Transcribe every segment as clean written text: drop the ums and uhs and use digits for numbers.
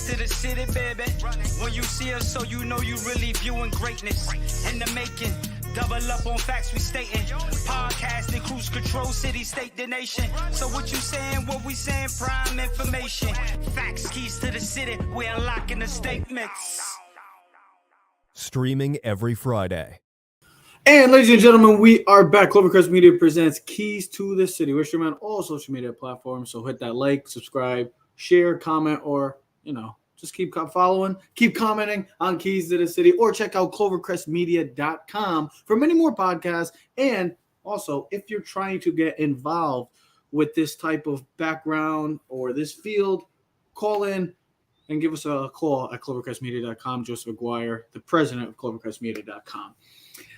to the city, baby. When you see us, so you know you really viewing greatness in the making. Double up on facts we stating. Podcasting, cruise control, city, state, the nation. So what you saying, what we saying, prime information. Facts, keys to the city, we unlocking the statements. Streaming every Friday. And ladies and gentlemen, we are back. Clovercrest Media presents Keys to the City. We're streaming on all social media platforms, so hit that like, subscribe, share, comment, or, just keep following, keep commenting on Keys to the City, or check out clovercrestmedia.com for many more podcasts. And also, if you're trying to get involved with this type of background or this field, call in and give us a call at clovercrestmedia.com. Joseph McGuire, the president of clovercrestmedia.com.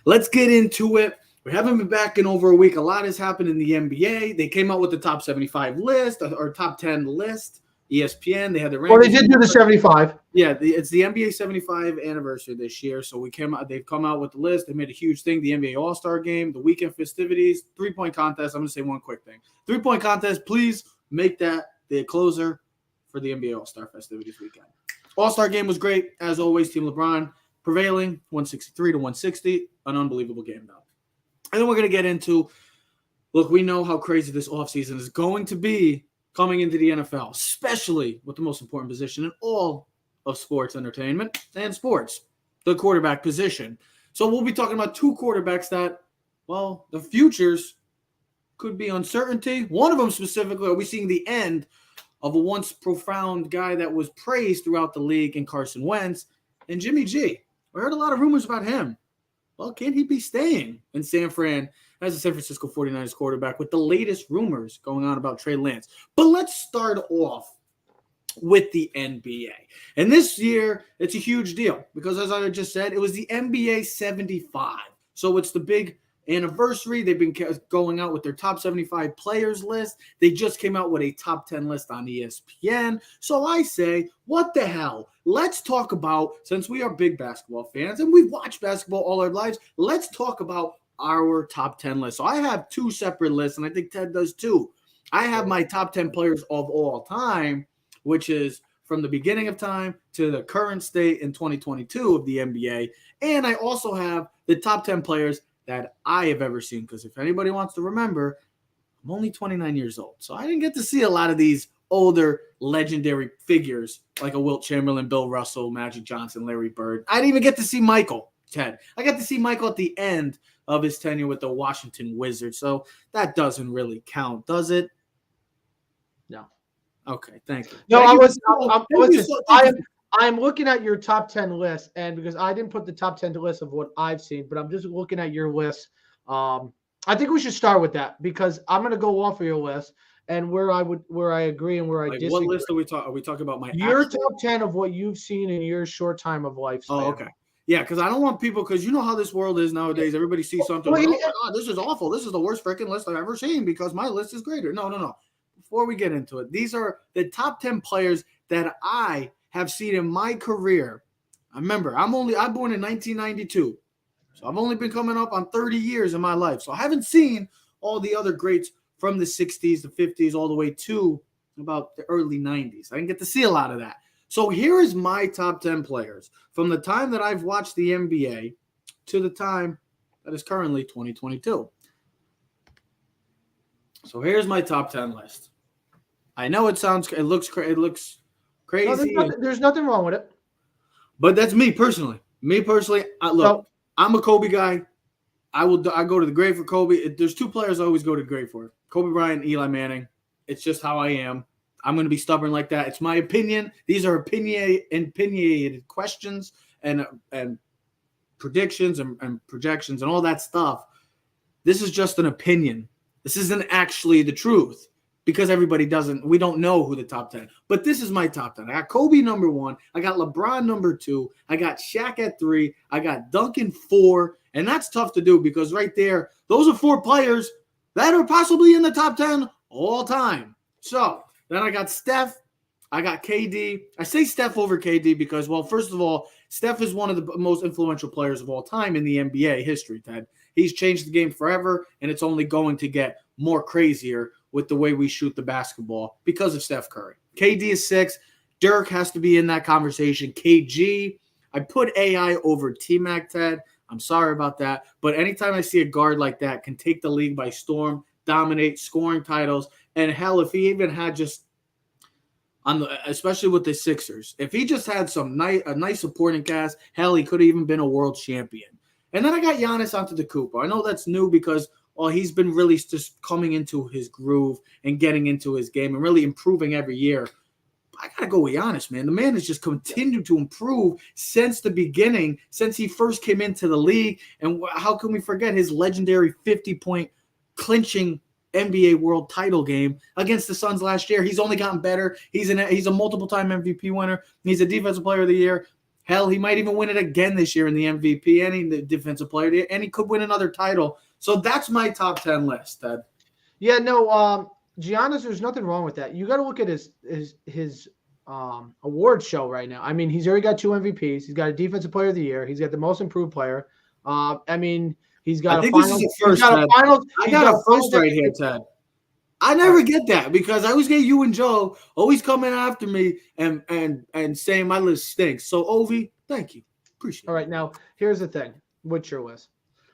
Let's get into it. We haven't been back in over a week. A lot has happened in the NBA. They came out with the top 75 list or top 10 list. ESPN, they had the rankings. Well, they did do the 75. Yeah, it's the NBA 75 anniversary this year. So they've come out with the list. They made a huge thing. The NBA All-Star Game, the weekend festivities, 3-point contest. I'm going to say one quick thing. 3-point contest, please make that the closer for the NBA All-Star festivities weekend. All-Star Game was great. As always, Team LeBron prevailing, 163-160. An unbelievable game, though. And then we're going to get into, look, we know how crazy this offseason is going to be coming into the NFL, especially with the most important position in all of sports entertainment and sports, the quarterback position. So we'll be talking about two quarterbacks that, well, the futures could be uncertainty. One of them specifically, are we seeing the end of a once profound guy that was praised throughout the league in Carson Wentz, and Jimmy G. We heard a lot of rumors about him. Well, can he be staying in San Fran as a San Francisco 49ers quarterback with the latest rumors going on about Trey Lance? But let's start off with the NBA. And this year, it's a huge deal because, as I just said, it was the NBA 75. So it's the big anniversary. They've been going out with their top 75 players list. They just came out with a top 10 list on ESPN. So I say, what the hell? Let's talk about, since we are big basketball fans and we've watched basketball all our lives, let's talk about our top 10 list. So I have two separate lists, and I think Ted does too. I have my top 10 players of all time, which is from the beginning of time to the current state in 2022 of the NBA. And I also have the top 10 players that I have ever seen, because if anybody wants to remember, I'm only 29 years old. So I didn't get to see a lot of these older legendary figures like a Wilt Chamberlain, Bill Russell, Magic Johnson, Larry Bird. I didn't even get to see Michael, Ted. I got to see Michael at the end of his tenure with the Washington Wizards. So that doesn't really count, does it? No. Okay, thank you. No, I'm looking at your top 10 list, and because I didn't put the top 10 list of what I've seen, but I'm just looking at your list. I think we should start with that because I'm going to go off of your list and where I agree and where I disagree. What list are we talking? Are we talking about your top 10 of what you've seen in your short time of life? Oh, okay. Yeah, because I don't want people, because you know how this world is nowadays. Everybody sees something. Like, oh my God, this is awful. This is the worst freaking list I've ever seen because my list is greater. No. Before we get into it, these are the top 10 players that I have seen in my career. Remember, I'm born in 1992. So I've only been coming up on 30 years in my life. So I haven't seen all the other greats from the 60s, the 50s, all the way to about the early 90s. I didn't get to see a lot of that. So here is my top 10 players from the time that I've watched the NBA to the time that is currently 2022. So here's my top 10 list. I know it looks crazy. No, there's nothing wrong with it. But that's me personally. I'm a Kobe guy. I go to the grave for Kobe. There's two players I always go to the grave for: Kobe Bryant and Eli Manning. It's just how I am. I'm going to be stubborn like that. It's my opinion. These are opinionated questions and predictions and projections and all that stuff. This is just an opinion. This isn't actually the truth because we don't know who the top 10. But this is my top 10. I got Kobe number 1. I got LeBron number 2. I got Shaq at 3. I got Duncan 4. And that's tough to do because right there, those are 4 players that are possibly in the top 10 all time. So then I got Steph. I got KD. I say Steph over KD because, well, first of all, Steph is one of the most influential players of all time in the NBA history, Ted. He's changed the game forever, and it's only going to get more crazier with the way we shoot the basketball because of Steph Curry. KD is 6. Dirk has to be in that conversation. KG. I put AI over T-Mac, Ted. I'm sorry about that. But anytime I see a guard like that can take the league by storm, dominate, scoring titles, and hell, if he even had just especially with the Sixers, if he just had a nice supporting cast, hell, he could have even been a world champion. And then I got Giannis Antetokounmpo. I know that's new because he's been really just coming into his groove and getting into his game and really improving every year. I got to go with Giannis, man. The man has just continued to improve since the beginning, since he first came into the league. And how can we forget his legendary 50-point clinching NBA world title game against the Suns last year? He's only gotten better. He's a multiple-time MVP winner. He's a defensive player of the year. Hell, he might even win it again this year in the MVP and the defensive player of the year, and he could win another title. So that's my top 10 list, Ted. Yeah, no, Giannis, there's nothing wrong with that. You got to look at his award show right now. I mean, he's already got 2 MVPs. He's got a defensive player of the year. He's got the most improved player. I mean, he's got a finals. I got a first right here, Ted. I never get that because I always get you and Joe always coming after me and saying my list stinks. So, Ovi, thank you. Appreciate it. All right, now, here's the thing. What's your list?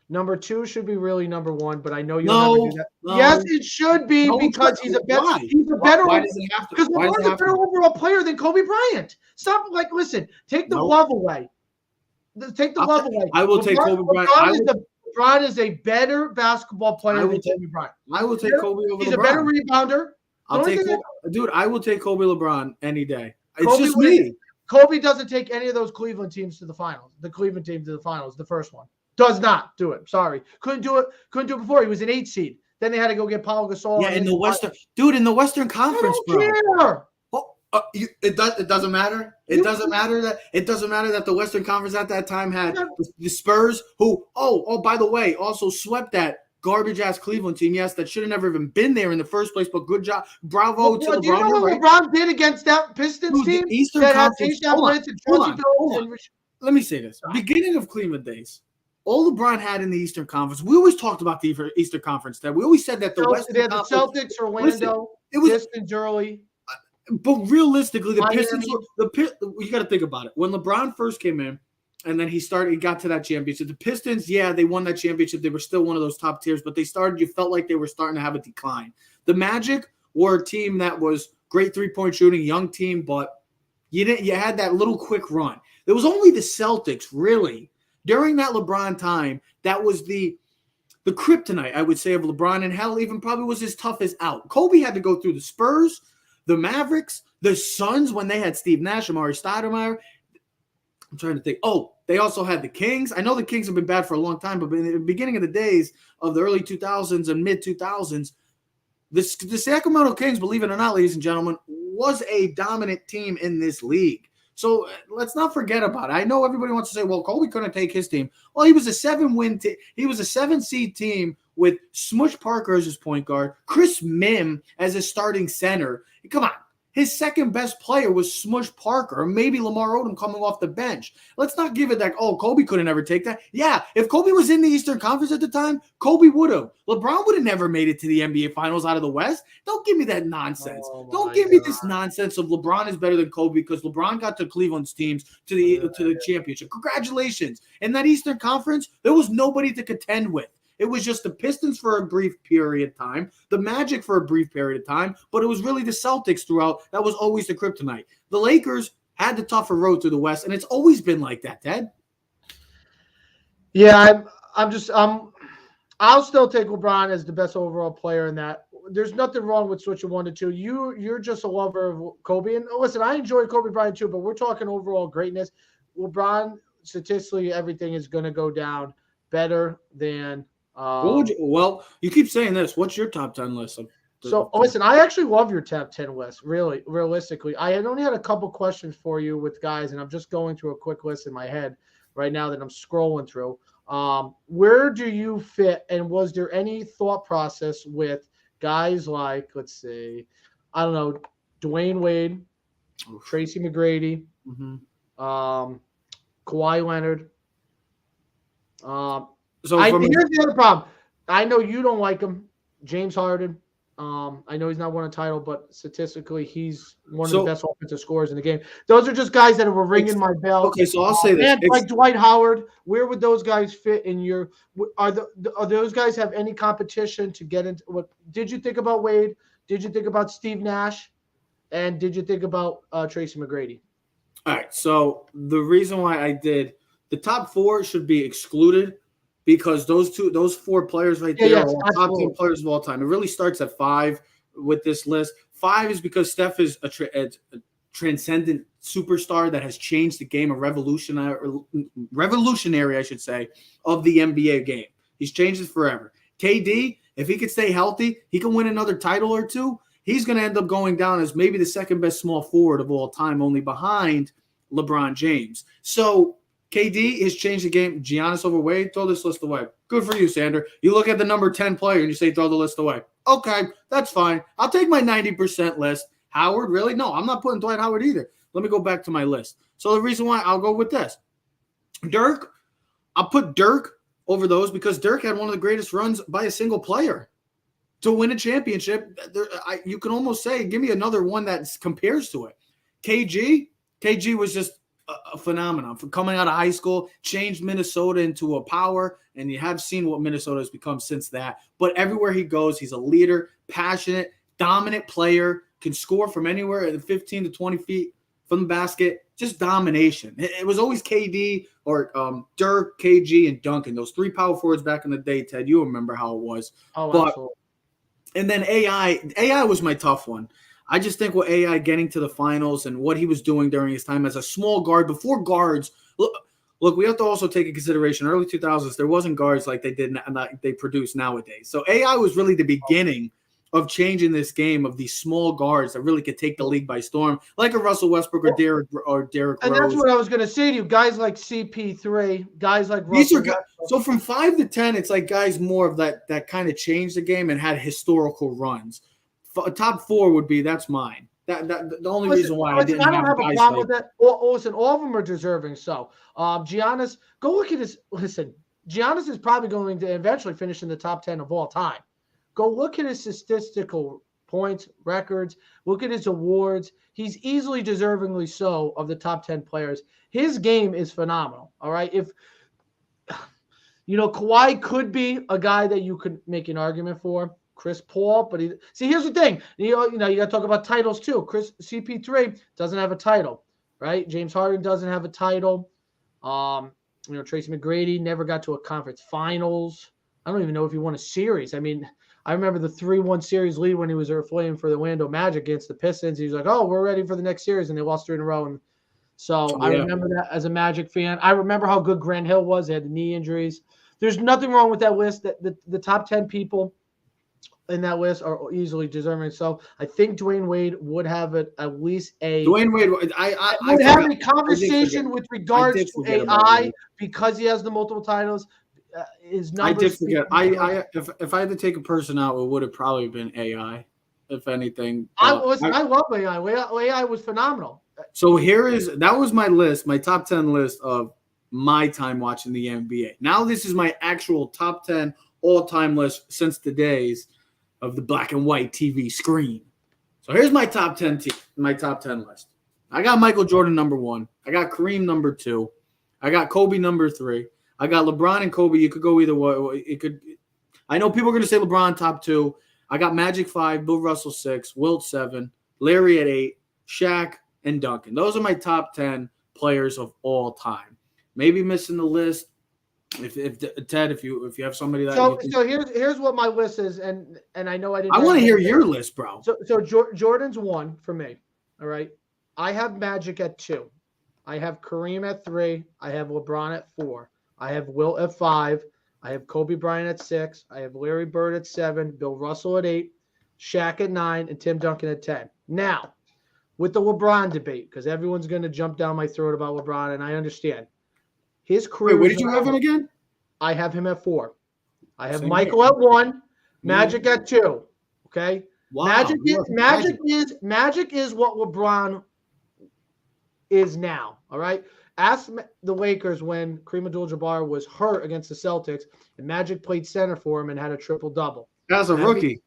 Number 2 should be really number 1, but I know you'll never do that. No. Yes, it should be because he's a better. Why? He's a better. Why does he have to? Because LeBron's a better overall player than Kobe Bryant. Stop. Listen. Take the love away. Take the love away. I will take Kobe Bryant. LeBron is a better basketball player than Kobe Bryant. I will take Kobe over LeBron. He's a better rebounder. I will take Kobe LeBron any day. It's just me. Kobe doesn't take any of those Cleveland teams to the finals. The Cleveland team to the finals, the first one. Does not do it. Sorry. Couldn't do it before. He was an 8 seed. Then they had to go get Paul Gasol. Yeah, in the Western Conference, bro. Care. Well, it doesn't matter. It doesn't matter that the Western Conference at that time had the Spurs, who by the way, also swept that garbage ass Cleveland team. Yes, that should have never even been there in the first place. But good job, bravo to LeBron. Do you know what LeBron did against that Pistons team? The Eastern Conference. Hold on. Let me say this: beginning of Cleveland days. All LeBron had in the Eastern Conference, we always talked about the Eastern Conference. That we always said that the Western Conference, the Celtics, Orlando, Pistons early. But realistically, the Pistons. You got to think about it. When LeBron first came in, and then he got to that championship. The Pistons, yeah, they won that championship. They were still one of those top tiers, but you felt like they were starting to have a decline. The Magic were a team that was great 3-point shooting, young team, but you had that little quick run. There was only the Celtics, really. During that LeBron time, that was the kryptonite, I would say, of LeBron, and hell, even probably was his toughest out. Kobe had to go through the Spurs, the Mavericks, the Suns when they had Steve Nash, Amari Stoudemire. I'm trying to think. They also had the Kings. I know the Kings have been bad for a long time, but in the beginning of the days of the early 2000s and mid-2000s, the Sacramento Kings, believe it or not, ladies and gentlemen, was a dominant team in this league. So let's not forget about it. I know everybody wants to say, well, Kobe couldn't take his team. Well, he was a 7-win team. He was a 7-seed team with Smush Parker as his point guard, Chris Mim as his starting center. Come on. His second best player was Smush Parker, or maybe Lamar Odom coming off the bench. Let's not give it that, Kobe couldn't ever take that. Yeah, if Kobe was in the Eastern Conference at the time, Kobe would have. LeBron would have never made it to the NBA Finals out of the West. Don't give me that nonsense. Don't give me this nonsense of LeBron is better than Kobe because LeBron got to Cleveland's teams to the championship. Congratulations. In that Eastern Conference, there was nobody to contend with. It was just the Pistons for a brief period of time, the Magic for a brief period of time, but it was really the Celtics throughout. That was always the kryptonite. The Lakers had the tougher road through the West, and it's always been like that, Ted. Yeah, I'll still take LeBron as the best overall player in that. There's nothing wrong with switching 1 to 2. You're just a lover of Kobe. And listen, I enjoy Kobe Bryant too, but we're talking overall greatness. LeBron, statistically, everything is going to go down better than you keep saying this. What's your top 10 list? Listen, I actually love your top 10 list, really, realistically. I had only had a couple questions for you with guys, and I'm just going through a quick list in my head right now that I'm scrolling through. Where do you fit, and was there any thought process with guys like, let's see, I don't know, Dwayne Wade, Tracy McGrady, Kawhi Leonard, here's the other problem. I know you don't like him. James Harden. I know he's not won a title, but statistically, he's one of the best offensive scorers in the game. Those are just guys that were ringing my bell. Okay, so I'll say this. And like Dwight Howard, where would those guys fit in your? Are those guys have any competition to get into? What did you think about Wade? Did you think about Steve Nash? And did you think about Tracy McGrady? All right. So the reason why I did the top 4 should be excluded because those 4 players right there are top 10 players of all time. It really starts at 5 with this list. 5 is because Steph is a transcendent superstar that has changed the game, a revolutionary, I should say, of the NBA game. He's changed it forever. KD, if he could stay healthy, he can win another title or 2. He's going to end up going down as maybe the second best small forward of all time, only behind LeBron James. So KD has changed the game. Giannis over Wade, throw this list away. Good for you, Sander. You look at the number 10 player and you say throw the list away. Okay, that's fine. I'll take my 90% list. Howard, really? No, I'm not putting Dwight Howard either. Let me go back to my list. So the reason why I'll go with this. Dirk, I'll put Dirk over those because Dirk had one of the greatest runs by a single player. To win a championship, you can almost say, give me another one that compares to it. KG was just a phenomenon. For coming out of high school, changed Minnesota into a power, and you have seen what Minnesota has become since that. But everywhere he goes, he's a leader, passionate, dominant player, can score from anywhere at 15 to 20 feet from the basket, just domination. It was always KD or Dirk, KG, and Duncan, those 3 power forwards back in the day, Ted. You remember how it was. Oh, but, absolutely. And then AI was my tough one. I just think with AI getting to the finals and what he was doing during his time as a small guard, before guards, look, we have to also take into consideration early 2000s, there wasn't guards like they produce nowadays. So AI was really the beginning of changing this game of these small guards that really could take the league by storm, like a Russell Westbrook or Derrick Rose. And that's what I was going to say to you. Guys like CP3, guys like Russell These are Westbrook. So from 5 to 10, it's like guys more of that kind of changed the game and had historical runs. Top 4 would be that's mine. The only reason why I don't have a problem with that. Listen, all of them are deserving. So Giannis, go look at his. Listen, Giannis is probably going to eventually finish in the top 10 of all time. Go look at his statistical points, records. Look at his awards. He's easily, deservingly so, of the top 10 players. His game is phenomenal. All right, if Kawhi could be a guy that you could make an argument for. Chris Paul, but here's the thing. You got to talk about titles too. CP3 doesn't have a title, right? James Harden doesn't have a title. Tracy McGrady never got to a conference finals. I don't even know if he won a series. I mean, I remember the 3-1 series lead when he was playing for the Orlando Magic against the Pistons. He was like, "Oh, we're ready for the next series," and they lost 3 in a row. And so I remember that as a Magic fan. I remember how good Grant Hill was. They had the knee injuries. There's nothing wrong with that list. That the top 10 people in that list are easily deserving. So I think Dwayne Wade would have at least a Dwayne Wade. I would have a conversation with regards to AI because he has the multiple titles. His numbers. I did forget. If I had to take a person out, it would have probably been AI, if anything. I love AI. AI was phenomenal. So that was my list, my top 10 list of my time watching the NBA. Now this is my actual top 10 all-time list since the days of the black and white TV screen. So here's my top 10 list. I got Michael Jordan number 1. I got Kareem number 2. I got Kobe number 3. I got LeBron and Kobe. You could go either way. I know people are going to say LeBron top 2. I got Magic 5, Bill Russell 6, Wilt 7, Larry at 8, Shaq, and Duncan. Those are my top 10 players of all time. Maybe missing the list. If Ted, if you have somebody that so here's what my list is, and I know I didn't. I want to hear your list, bro. So Jordan's 1 for me. All right, I have Magic at 2. I have Kareem at 3. I have LeBron at 4. I have Wilt at 5. I have Kobe Bryant at 6. I have Larry Bird at 7. Bill Russell at 8. Shaq at 9, and Tim Duncan at 10. Now, with the LeBron debate, because everyone's going to jump down my throat about LeBron, and I understand. His career. Wait, where did you have him again? I have him at 4. I have Michael at 1. Magic at 2. Okay. Wow. Magic is what LeBron is now. All right. Ask the Lakers when Kareem Abdul-Jabbar was hurt against the Celtics, and Magic played center for him and had a triple-double. As a rookie.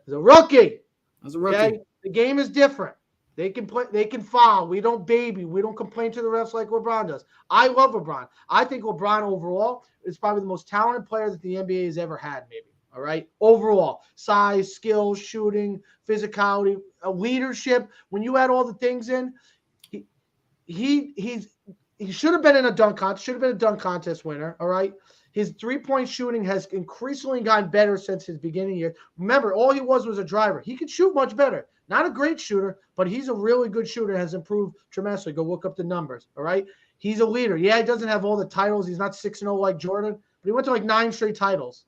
As a rookie. As a rookie. Okay? The game is different. They can play. They can foul. We don't baby. We don't complain to the refs like LeBron does. I love LeBron. I think LeBron overall is probably the most talented player that the NBA has ever had. Maybe. All right. Overall, size, skill, shooting, physicality, leadership. When you add all the things in, he should have been in a dunk contest. Should have been a dunk contest winner. All right. His three-point shooting has increasingly gotten better since his beginning year. Remember, all he was a driver. He could shoot much better. Not a great shooter, but he's a really good shooter, has improved tremendously. Go look up the numbers, all right? He's a leader. Yeah, he doesn't have all the titles. He's not 6-0 like Jordan, but he went to like 9 straight titles.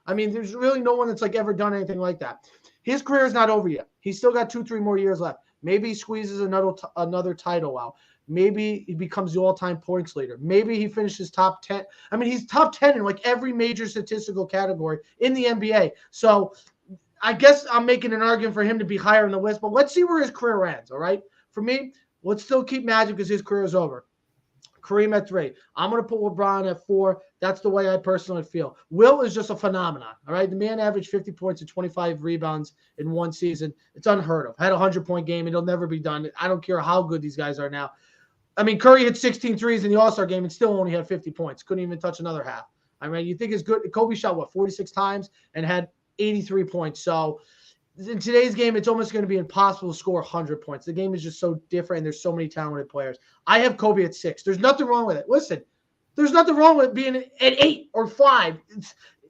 I mean, there's really no one that's like ever done anything like that. His career is not over yet. He's still got 2-3 more years left. Maybe he squeezes another title out. Maybe he becomes the all-time points leader. Maybe he finishes top 10. I mean, he's top 10 in like every major statistical category in the NBA. So I guess I'm making an argument for him to be higher on the list, but let's see where his career ends, all right? For me, let's still keep Magic because his career is over. Kareem at 3. I'm going to put LeBron at 4. That's the way I personally feel. Will is just a phenomenon, all right? The man averaged 50 points and 25 rebounds in one season. It's unheard of. Had a 100-point game. It'll never be done. I don't care how good these guys are now. I mean, Curry hit 16 threes in the All-Star game and still only had 50 points. Couldn't even touch another half. I mean, you think it's good. Kobe shot, 46 times and had 83 points. So in today's game, it's almost going to be impossible to score 100 points. The game is just so different, and there's so many talented players. I have Kobe at 6. There's nothing wrong with it. Listen, there's nothing wrong with being at 8 or 5.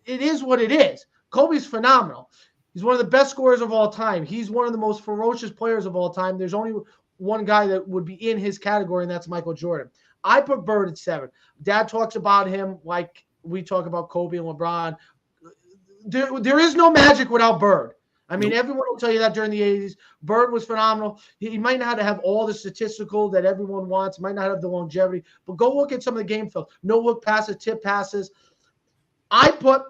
It is what it is. Kobe's phenomenal. He's one of the best scorers of all time. He's one of the most ferocious players of all time. There's only one guy that would be in his category, and that's Michael Jordan. I put Bird at 7. Dad talks about him like we talk about Kobe and LeBron. There is no Magic without Bird. I mean, everyone will tell you that during the 80s. Bird was phenomenal. He might not have all the statistical that everyone wants, might not have the longevity, but go look at some of the game film. No look passes, tip passes. I put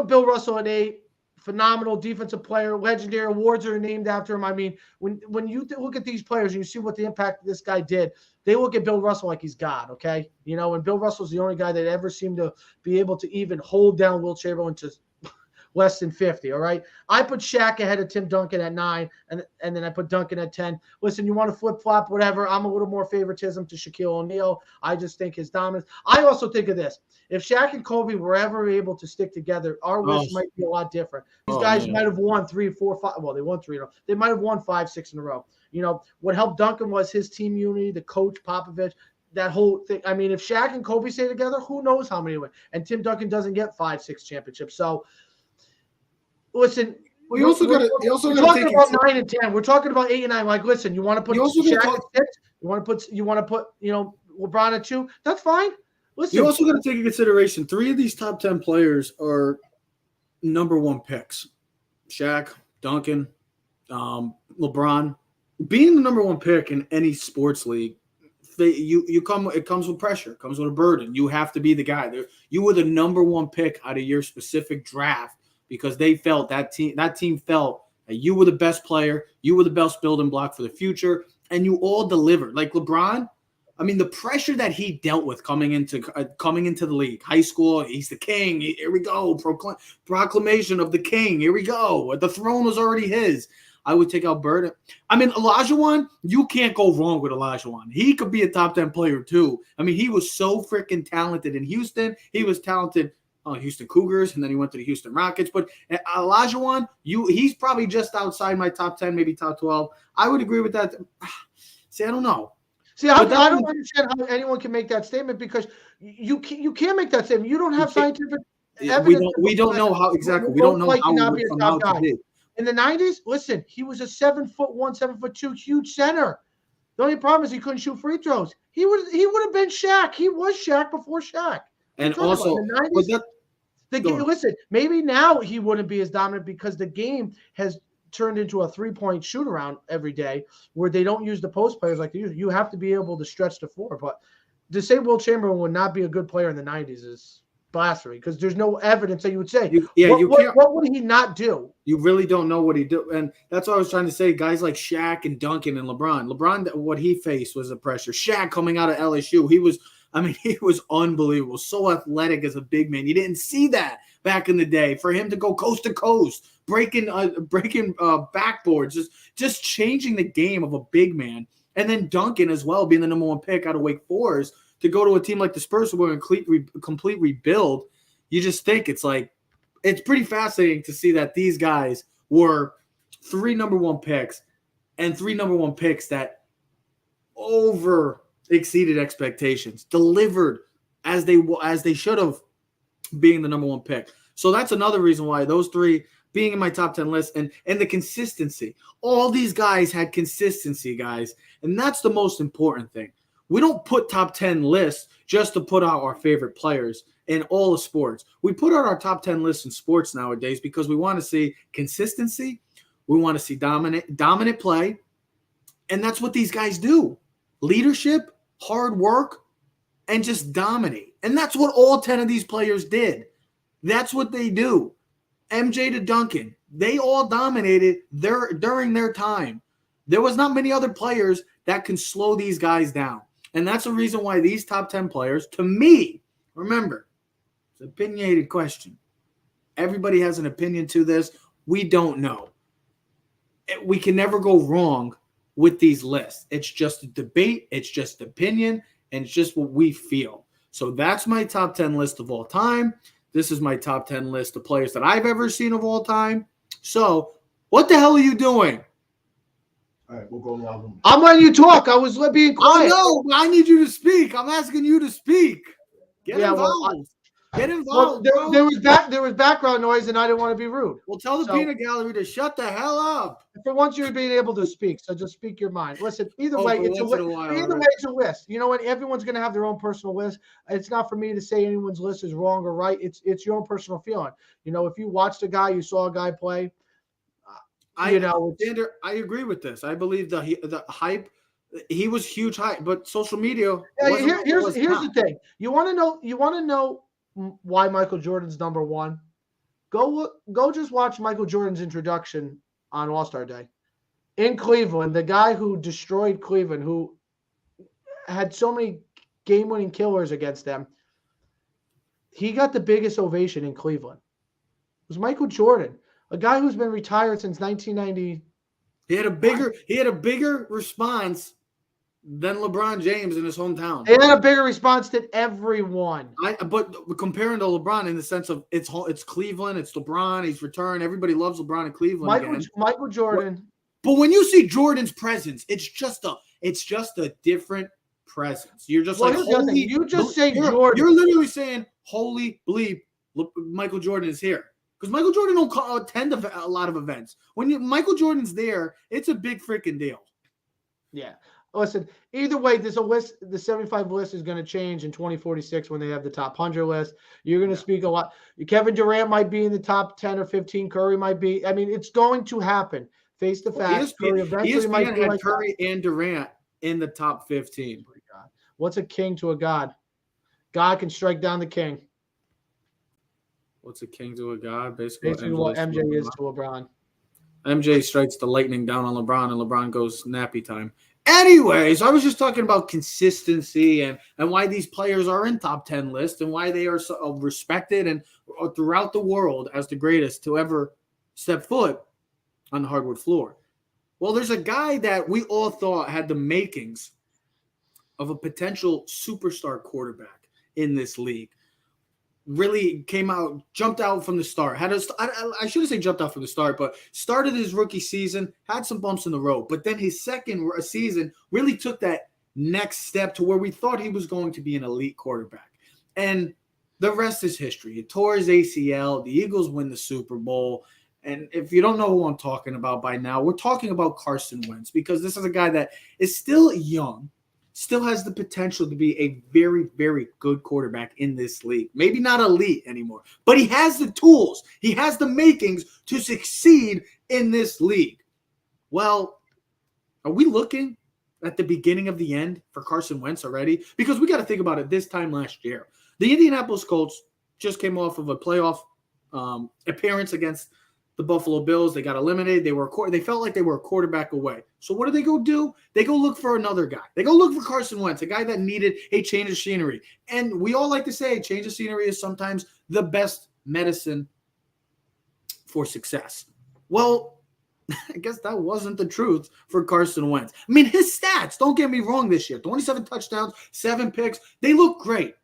Bill Russell at 8. Phenomenal defensive player. Legendary awards are named after him. I mean, when you look at these players and you see what the impact this guy did, they look at Bill Russell like he's God, okay? You know, and Bill Russell's the only guy that ever seemed to be able to even hold down Wilt Chamberlain to less than 50, all right? I put Shaq ahead of Tim Duncan at 9, and then I put Duncan at 10. Listen, you want to flip-flop, whatever. I'm a little more favoritism to Shaquille O'Neal. I just think his dominance. I also think of this. If Shaq and Kobe were ever able to stick together, our list might be a lot different. These guys might have won 3, 4, 5. Well, they won 3 in a row. They might have won 5, 6 in a row. You know, what helped Duncan was his team unity, the coach, Popovich, that whole thing. I mean, if Shaq and Kobe stay together, who knows how many win. And Tim Duncan doesn't get 5, 6 championships. So, listen, we're talking about 9 and 10. We're talking about 8 and 9. Like, listen, you want to put Shaq at 6? You want to put LeBron at 2? That's fine. Listen, you also got to take into consideration 3 of these top 10 players are number 1 picks. Shaq, Duncan, LeBron. Being the number 1 pick in any sports league, it comes with pressure. It comes with a burden. You have to be the guy. You were the number 1 pick out of your specific draft because they felt that team felt that you were the best player, you were the best building block for the future, and you all delivered. Like LeBron, I mean, the pressure that he dealt with coming into the league, high school, he's the king. Here we go, proclamation of the king. Here we go. The throne was already his. I would take out Bird. I mean, Olajuwon, you can't go wrong with Olajuwon. He could be a top 10 player too. I mean, he was so freaking talented in Houston. He was talented on Houston Cougars, and then he went to the Houston Rockets. But Olajuwon, he's probably just outside my top 10, maybe top 12. I would agree with that. See, I don't know. See, I don't understand how anyone can make that statement because you can't make that statement. You don't have scientific evidence. We don't know how exactly. We don't know how he would come out to be. In the 90s, listen, he was a 7'1", 7'2", huge center. The only problem is he couldn't shoot free throws. He would have been Shaq. He was Shaq before Shaq. And also, the 90s, listen, maybe now he wouldn't be as dominant because the game has turned into a 3-point shoot around every day where they don't use the post players like they use. You have to be able to stretch the floor. But to say Wilt Chamberlain would not be a good player in the 90s is blasphemy because there's no evidence that you would say. What would he not do? You really don't know what he do. And that's what I was trying to say. Guys like Shaq and Duncan and LeBron, what he faced was the pressure. Shaq coming out of LSU, he was I mean, he was unbelievable. So athletic as a big man. You didn't see that back in the day. For him to go coast to coast, breaking backboards, just changing the game of a big man. And then Duncan as well, being the number 1 pick out of Wake Forest, to go to a team like the Spurs who were in complete rebuild. You just think it's pretty fascinating to see that these guys were 3 number 1 picks and 3 number 1 picks that over exceeded expectations, delivered as they should have, being the number 1 pick. So that's another reason why those 3 being in my top 10 list, and the consistency. All these guys had consistency, guys, and that's the most important thing. We don't put top 10 lists just to put out our favorite players in all of sports. We put out our top 10 lists in sports nowadays because we want to see consistency. We want to see dominant play, and that's what these guys do. Leadership, hard work, and just dominate. And that's what all 10 of these players did. That's what they do. MJ to Duncan, they all dominated during their time. There was not many other players that can slow these guys down. And that's the reason why these top 10 players, to me, remember, it's an opinionated question. Everybody has an opinion to this. We don't know. We can never go wrong with these lists. It's just a debate. It's just opinion. And it's just what we feel. So that's my top 10 list of all time. This is my top 10 list of players that I've ever seen of all time. So what the hell are you doing? All right, we'll go along. I'm letting you talk. I was being quiet. Oh, no, I need you to speak. I'm asking you to speak. Get involved. Get involved. Well, there was background noise, and I didn't want to be rude. Well, tell the peanut gallery to shut the hell up. For once, you're being able to speak, so just speak your mind. Listen, either way, it's a list. You know what? Everyone's going to have their own personal list. It's not for me to say anyone's list is wrong or right. It's your own personal feeling. You know, if you watched a guy, you saw a guy play. I agree with this. I believe the hype. He was huge hype, but social media. Yeah, here's the thing. You want to know why Michael Jordan's number 1? Go just watch Michael Jordan's introduction on All-Star Day in Cleveland. The guy who destroyed Cleveland, who had so many game-winning killers against them, he got the biggest ovation in Cleveland. It was Michael Jordan, a guy who's been retired since 1990. He had a bigger response than LeBron James in his hometown. He had a bigger response than everyone. But comparing to LeBron in the sense of it's Cleveland, it's LeBron, he's returned. Everybody loves LeBron in Cleveland. Michael Jordan. But when you see Jordan's presence, it's just a different presence. You're just Jordan. You're literally saying, "Holy bleep, Michael Jordan is here." Because Michael Jordan don't attend a lot of events. When Michael Jordan's there, it's a big freaking deal. Yeah. Listen, either way, there's a list. The 75 list is going to change in 2046 when they have the top 100 list. You're going to speak a lot. Kevin Durant might be in the top 10 or 15. Curry might be. I mean, it's going to happen. Face the facts. ESPN had Curry and Durant in the top 15. Oh my God. What's a king to a god? God can strike down the king. What's a king to a god? Basically what MJ is to LeBron. MJ strikes the lightning down on LeBron, and LeBron goes nappy time. Anyways, I was just talking about consistency and why these players are in top 10 lists and why they are so respected and throughout the world as the greatest to ever step foot on the hardwood floor. Well, there's a guy that we all thought had the makings of a potential superstar quarterback in this league. Really jumped out from the start. I shouldn't say jumped out from the start, but started his rookie season, had some bumps in the road. But then his second season really took that next step to where we thought he was going to be an elite quarterback. And the rest is history. He tore his ACL. The Eagles win the Super Bowl. And if you don't know who I'm talking about by now, we're talking about Carson Wentz, because this is a guy that is still young, still has the potential to be a very, very good quarterback in this league. Maybe not elite anymore, but he has the tools. He has the makings to succeed in this league. Well, are we looking at the beginning of the end for Carson Wentz already? Because we got to think about it this time last year. The Indianapolis Colts just came off of a playoff appearance against the Buffalo Bills. They got eliminated. They felt like they were a quarterback away. So what do? They go look for another guy. They go look for Carson Wentz, a guy that needed a change of scenery. And we all like to say change of scenery is sometimes the best medicine for success. Well, I guess that wasn't the truth for Carson Wentz. I mean, his stats, don't get me wrong this year, 27 touchdowns, 7 picks, they look great.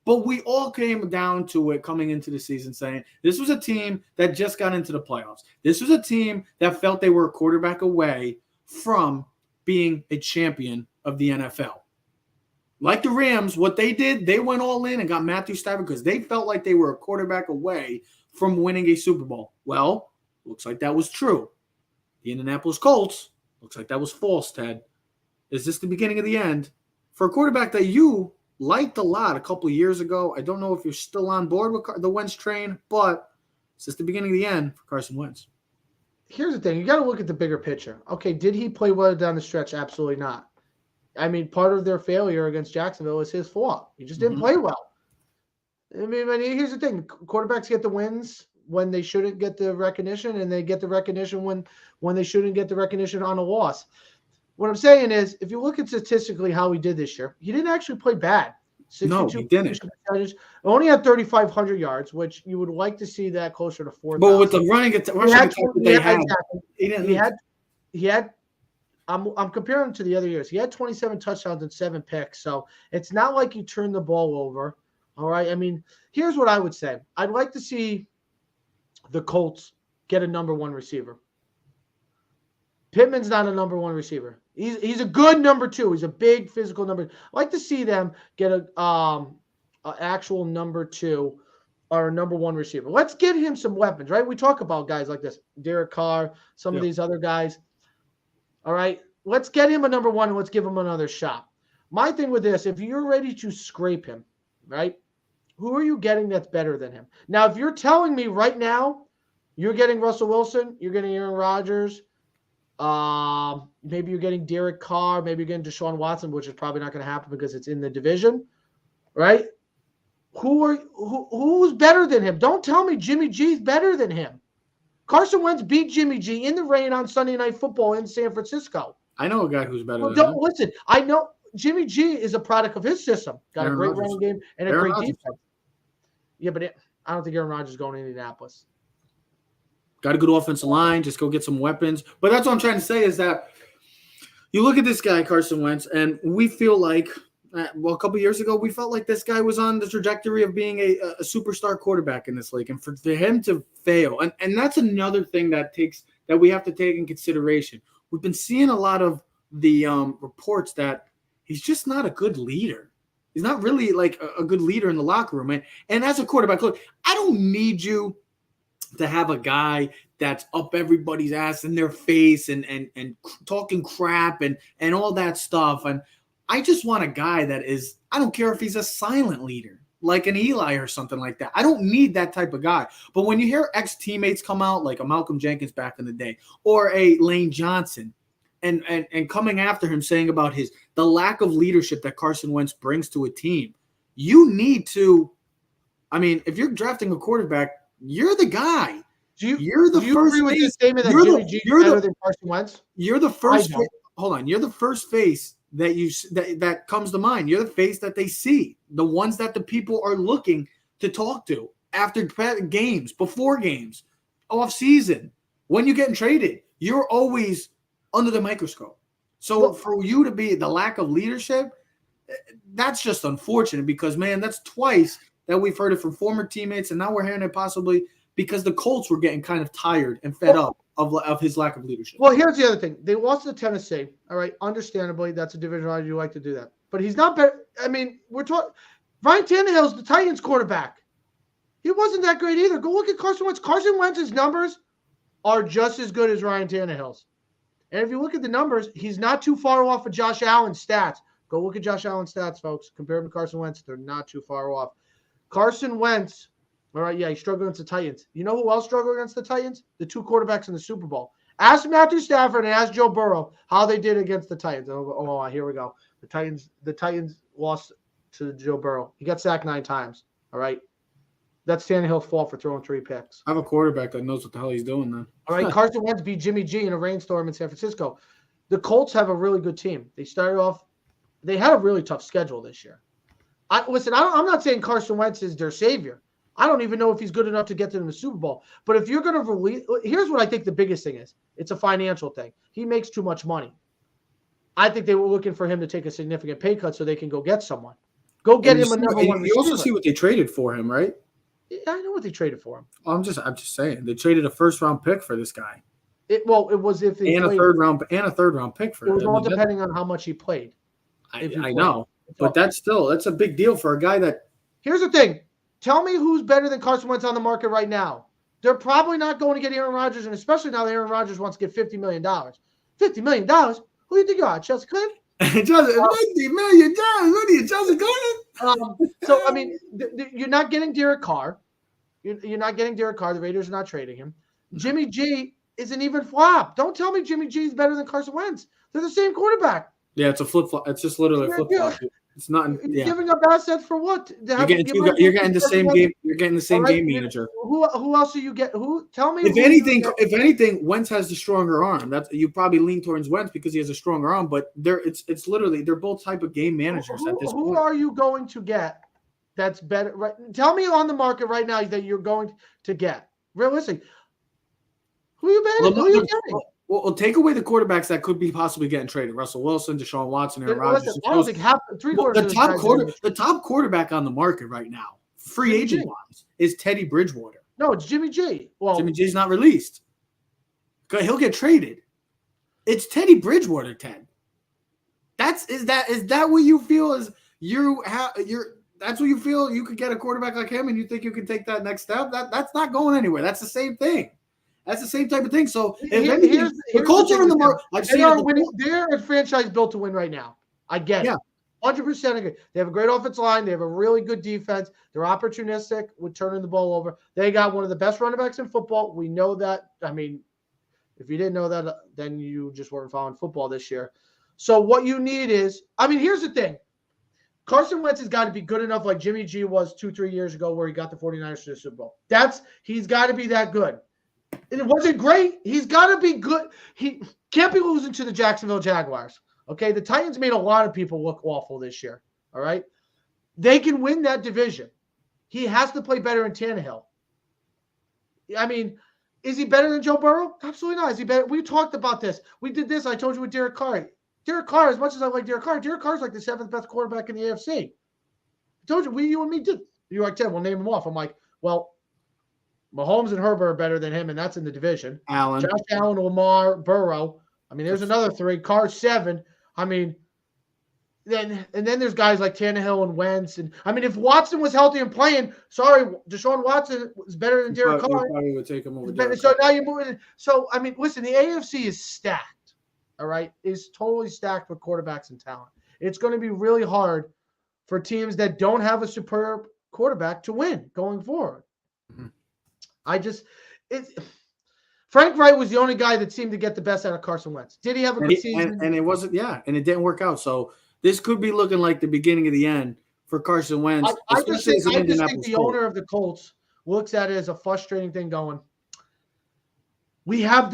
But we all came down to it coming into the season saying this was a team that just got into the playoffs. This was a team that felt they were a quarterback away from being a champion of the NFL. Like the Rams, what they did, they went all in and got Matthew Stafford because they felt like they were a quarterback away from winning a Super Bowl. Well, looks like that was true. The Indianapolis Colts, looks like that was false, Ted. Is this the beginning of the end? For a quarterback that you liked a lot a couple of years ago, I don't know if you're still on board with the Wentz train, but is this the beginning of the end for Carson Wentz? Here's the thing. You got to look at the bigger picture. Okay, did he play well down the stretch? Absolutely not. I mean, part of their failure against Jacksonville is his fault. He just didn't play well. I mean, here's the thing. Quarterbacks get the wins when they shouldn't get the recognition, and they get the recognition when they shouldn't get the recognition on a loss. What I'm saying is, if you look at statistically how he did this year, he didn't actually play bad. No, he didn't. Only had 3,500 yards, which you would like to see that closer to 4,000. But with the running attack he had. I'm comparing him to the other years. He had 27 touchdowns and 7 picks, so it's not like he turned the ball over. All right. I mean, here's what I would say. I'd like to see the Colts get a number 1 receiver. Pittman's not a number 1 receiver. He's a good number 2. He's a big physical number. I'd like to see them get a actual number 2 or a number 1 receiver. Let's get him some weapons, right? We talk about guys like this, Derek Carr, some of these other guys. All right, let's get him a number 1 and let's give him another shot. My thing with this, if you're ready to scrape him, right, who are you getting that's better than him? Now, if you're telling me right now you're getting Russell Wilson, you're getting Aaron Rodgers, maybe you're getting Derek Carr, maybe you're getting Deshaun Watson, which is probably not going to happen because it's in the division, right? Who's better than him? Don't tell me Jimmy G's better than him. Carson Wentz beat Jimmy G in the rain on Sunday Night Football in San Francisco. I know a guy who's better than him. Listen, I know Jimmy G is a product of his system. Got a great running game and a great defense. Yeah, but I don't think Aaron Rodgers is going to Indianapolis. Got a good offensive line. Just go get some weapons. But that's what I'm trying to say is that you look at this guy, Carson Wentz, and we feel like, a couple years ago, we felt like this guy was on the trajectory of being a superstar quarterback in this league. And for him to fail, and that's another thing that we have to take in consideration. We've been seeing a lot of the reports that he's just not a good leader. He's not really like a good leader in the locker room. And as a quarterback, look, I don't need you to have a guy that's up everybody's ass in their face and talking crap and all that stuff. And I just want a guy that is, I don't care if he's a silent leader, like an Eli or something like that. I don't need that type of guy. But when you hear ex-teammates come out, like a Malcolm Jenkins back in the day, or a Lane Johnson, and coming after him saying about the lack of leadership that Carson Wentz brings to a team, you need to, I mean, if you're drafting a quarterback, you're the guy. You're the first agree with face. this statement that Jimmy G is better than Carson Wentz? You're the first. Hold on. You're the first face that comes to mind. You're the face that they see. The ones that the people are looking to talk to after games, before games, off season, when you're getting traded. You're always under the microscope. So for you to be the lack of leadership, that's just unfortunate because, man, that's twice that we've heard it from former teammates, and now we're hearing it possibly because the Colts were getting kind of tired and fed up of his lack of leadership. Well, here's the other thing. They lost to Tennessee. All right, understandably, that's a division rival. You like to do that. But he's not better. I mean, we're talking – Ryan Tannehill's the Titans quarterback. He wasn't that great either. Go look at Carson Wentz. Carson Wentz's numbers are just as good as Ryan Tannehill's. And if you look at the numbers, he's not too far off of Josh Allen's stats. Go look at Josh Allen's stats, folks. Compare him to Carson Wentz. They're not too far off. Carson Wentz, all right, yeah, he struggled against the Titans. You know who else struggled against the Titans? The 2 quarterbacks in the Super Bowl. Ask Matthew Stafford and ask Joe Burrow how they did against the Titans. Oh, here we go. The Titans lost to Joe Burrow. He got sacked 9 times, all right? That's Tannehill's fault for throwing 3 picks. I have a quarterback that knows what the hell he's doing then. All right, Carson Wentz beat Jimmy G in a rainstorm in San Francisco. The Colts have a really good team. They started off – they had a really tough schedule this year. I'm not saying Carson Wentz is their savior. I don't even know if he's good enough to get them to the Super Bowl. But if you're going to release – here's what I think the biggest thing is. It's a financial thing. He makes too much money. I think they were looking for him to take a significant pay cut so they can go get someone. Go get him a number one receiver. You also see what they traded for him, right? Yeah, I know what they traded for him. I'm just saying they traded a first-round pick for this guy. It was if they and played, a third-round pick for him. It was all depending on how much he played. I know, but that's a big deal for a guy that. Here's the thing: tell me who's better than Carson Wentz on the market right now. They're probably not going to get Aaron Rodgers, and especially now that Aaron Rodgers wants to get $50 million. $50 million? Who do you think you are, Chelsea Clinton? $50 million. What are you, Chelsea Clinton? So I mean, you're not getting Derek Carr. You're not getting Derek Carr. The Raiders are not trading him. Jimmy G is an even flop. Don't tell me Jimmy G is better than Carson Wentz. They're the same quarterback. Yeah, it's a flip flop. It's just literally a flip flop. It's not. You're giving up assets for what? You're getting the same game. You're getting the same game manager. Who else do you get? Who? Tell me. If anything, Wentz has the stronger arm. That's you probably lean towards Wentz because he has a stronger arm. But it's literally they're both type of game managers at this point. Who are you going to get? That's better. Right? Tell me on the market right now that you're going to get. Realistic. Who are you betting? Who are you getting? Well, take away the quarterbacks that could be possibly getting traded: Russell Wilson, Deshaun Watson, Aaron Rodgers. I don't think the top quarterback on the market right now, free agent wise, is Teddy Bridgewater. No, it's Jimmy G. Well, Jimmy G's not released. He'll get traded. It's Teddy Bridgewater, Ted. Is that what you feel is that's what you feel you could get a quarterback like him and you think you can take that next step? That's not going anywhere. That's the same thing. That's the same type of thing. So the Colts are in the market. They're a franchise built to win right now. I get it. 100% agree. They have a great offensive line. They have a really good defense. They're opportunistic with turning the ball over. They got one of the best running backs in football. We know that. I mean, if you didn't know that, then you just weren't following football this year. So what you need is, I mean, here's the thing. Carson Wentz has got to be good enough like Jimmy G was 2-3 years ago where he got the 49ers to the Super Bowl. He's got to be that good. And it wasn't great. He's got to be good. He can't be losing to the Jacksonville Jaguars. Okay, the Titans made a lot of people look awful this year. All right, they can win that division. He has to play better than Tannehill. I mean, is he better than Joe Burrow? Absolutely not. Is he better? We talked about this. We did this. I told you with Derek Carr. Derek Carr, as much as I like Derek Carr's like the 7th best quarterback in the AFC. I told you, you and me did. You're like, Ted, we'll name him off. I'm like, well, Mahomes and Herbert are better than him, and that's in the division. Josh Allen, Lamar, Burrow. I mean, there's another 3. Carr 7. I mean, then there's guys like Tannehill and Wentz. And I mean, if Watson was healthy and playing, sorry, Deshaun Watson was better than Derek Carr. Probably would take him over. So now you're moving. So I mean, listen, the AFC is stacked. All right, is totally stacked with quarterbacks and talent. It's going to be really hard for teams that don't have a superb quarterback to win going forward. Mm-hmm. Frank Wright was the only guy that seemed to get the best out of Carson Wentz. Did he have a good season? And it wasn't, and it didn't work out. So this could be looking like the beginning of the end for Carson Wentz. I just think the owner of the Colts looks at it as a frustrating thing going, we have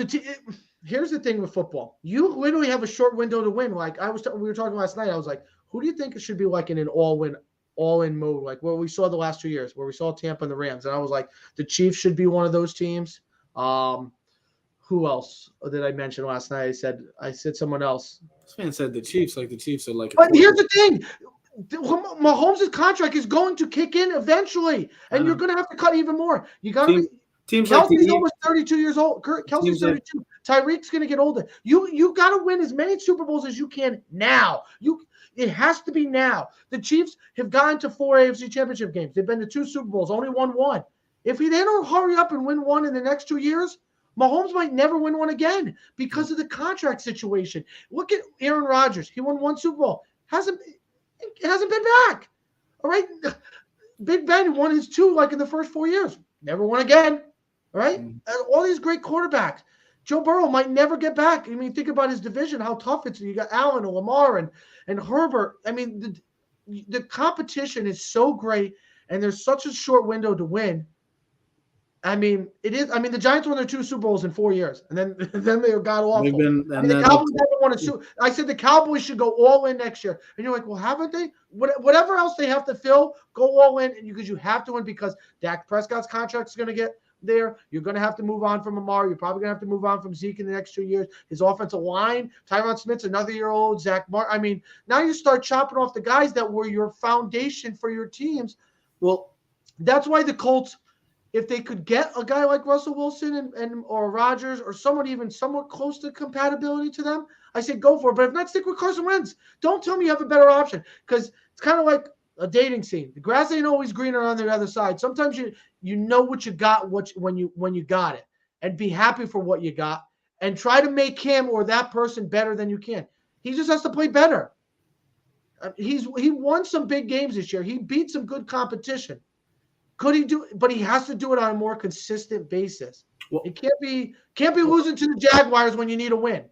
here's the thing with football. You literally have a short window to win. Like we were talking last night, I was like, who do you think it should be like in an all-in mode, like what we saw the last 2 years, where we saw Tampa and the Rams? And I was like, the Chiefs should be one of those teams. Who else did I mention last night? I said someone else. This man said the Chiefs, like the Chiefs are like. But here's the thing. Mahomes' contract is going to kick in eventually, and you're going to have to cut even more. You got to teams Kelsey's like almost 32 years old. Kelsey's 32. Tyreek's going to get older. You got to win as many Super Bowls as you can now. It has to be now. The Chiefs have gotten to 4 AFC Championship games. They've been to 2 Super Bowls, only won 1. If they don't hurry up and win 1 in the next 2 years, Mahomes might never win 1 again because of the contract situation. Look at Aaron Rodgers. He won 1 Super Bowl. Hasn't been back. All right. Big Ben won his 2 like in the first 4 years. Never won again. All right. All these great quarterbacks. Joe Burrow might never get back. I mean, think about his division, how tough it's. You got Allen and Lamar and Herbert. I mean, the competition is so great, and there's such a short window to win. I mean, it is. I mean, the Giants won their 2 Super Bowls in 4 years, and then they got awful. The Cowboys haven't won a Super. I said the Cowboys should go all in next year, and you're like, well, haven't they? Whatever else they have to fill, go all in, because you have to win, because Dak Prescott's contract is going to get there. You're going to have to move on from Amar. You're probably going to have to move on from Zeke in the next 2 years. His offensive line, Tyron Smith's another year old. Zach Martin. I mean, now you start chopping off the guys that were your foundation for your teams. Well, that's why the Colts, if they could get a guy like Russell Wilson and or Rodgers or someone even somewhat close to compatibility to them, I say go for it. But if not, stick with Carson Wentz. Don't tell me you have a better option, because it's kind of like a dating scene. The grass ain't always greener on the other side. Sometimes you know what you got when you got it, and be happy for what you got, and try to make him or that person better than you can. He just has to play better. He won some big games this year. He beat some good competition. Could he do? But he has to do it on a more consistent basis. Well, it can't be losing to the Jaguars when you need a win.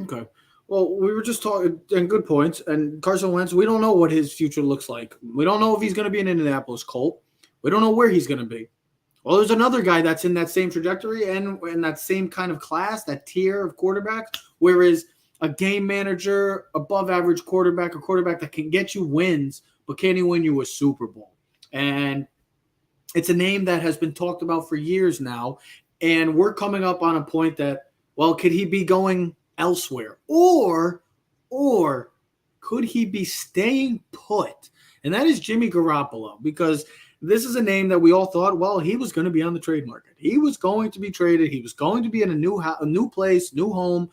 Okay. Well, we were just talking, and good points. And Carson Wentz, we don't know what his future looks like. We don't know if he's going to be an Indianapolis Colt. We don't know where he's going to be. Well, there's another guy that's in that same trajectory and in that same kind of class, that tier of quarterbacks, whereas a game manager, above average quarterback, a quarterback that can get you wins, but can he win you a Super Bowl? And it's a name that has been talked about for years now. And we're coming up on a point that, well, could he be going elsewhere? Or could he be staying put? And that is Jimmy Garoppolo, because this is a name that we all thought, well, he was going to be on the trade market. He was going to be traded. He was going to be in a new place, new home.